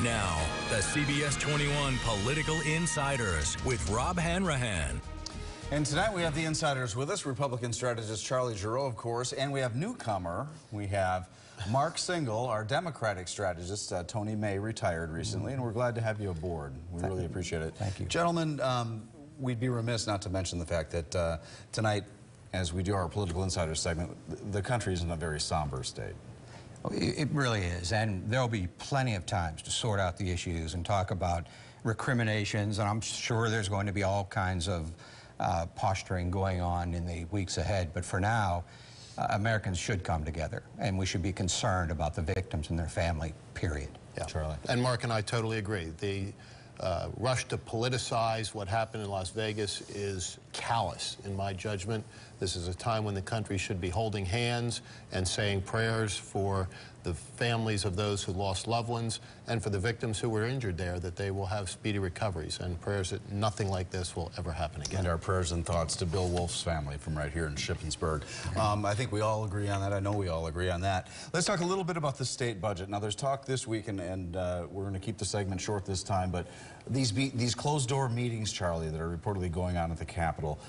Now, the CBS 21 Political Insiders with Rob Hanrahan. And tonight we have the insiders with us, Republican strategist Charlie Gerow, of course, and we have newcomer. We have Mark Singal, our Democratic strategist. Tony May retired recently, and we're glad to have you aboard. We really appreciate it. Thank you. Gentlemen, we'd be remiss not to mention the fact that tonight, as we do our Political Insiders segment, the country is in a very somber state. It really is, and there'll be plenty of times to sort out the issues and talk about recriminations, and I'm sure there's going to be all kinds of posturing going on in the weeks ahead. But for now, Americans should come together, and we should be concerned about the victims and their family, period. Yeah. Charlie. And Mark and I totally agree. The rush to politicize what happened in Las Vegas is callous, in my judgment. This is a time when the country should be holding hands and saying prayers for the families of those who lost loved ones and for the victims who were injured there, that they will have speedy recoveries, and prayers that nothing like this will ever happen again. And our prayers and thoughts to Bill Wolf's family from right here in Shippensburg. I think we all agree on that. I know we all agree on that. Let's talk a little bit about the state budget. Now, there's talk this week, and we're going to keep the segment short this time, but these closed-door meetings, Charlie, that are reportedly going on at the Capitol,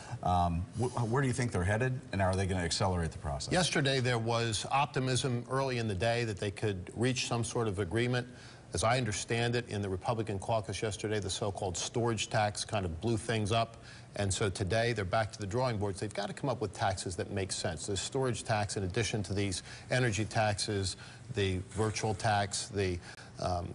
where do you think they're headed, and are they going to accelerate the process? Yesterday, there was optimism early in the day that they could reach some sort of agreement. As I understand it, in the Republican caucus yesterday, the so-called storage tax kind of blew things up. And so today, they're back to the drawing boards. They've got to come up with taxes that make sense. The storage tax, in addition to these energy taxes, the virtual tax, the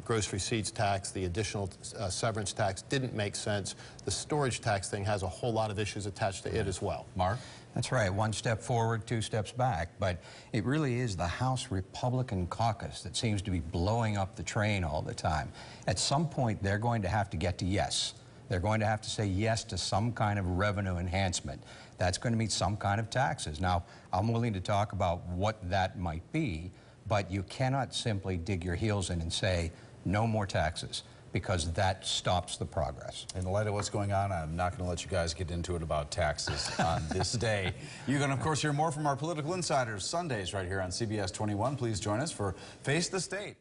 gross receipts tax, the additional severance tax, didn't make sense. The storage tax thing has a whole lot of issues attached to it as well. Mark? That's right. One step forward, two steps back. But it really is the House Republican caucus that seems to be blowing up the train all the time. At some point, they're going to have to get to yes. They're going to have to say yes to some kind of revenue enhancement. That's going to mean some kind of taxes. Now, I'm willing to talk about what that might be, but you cannot simply dig your heels in and say, no more taxes, because that stops the progress. In the light of what's going on, I'm not going to let you guys get into it about taxes on this day. You're going to, of course, hear more from our political insiders Sundays right here on CBS 21. Please join us for Face the State.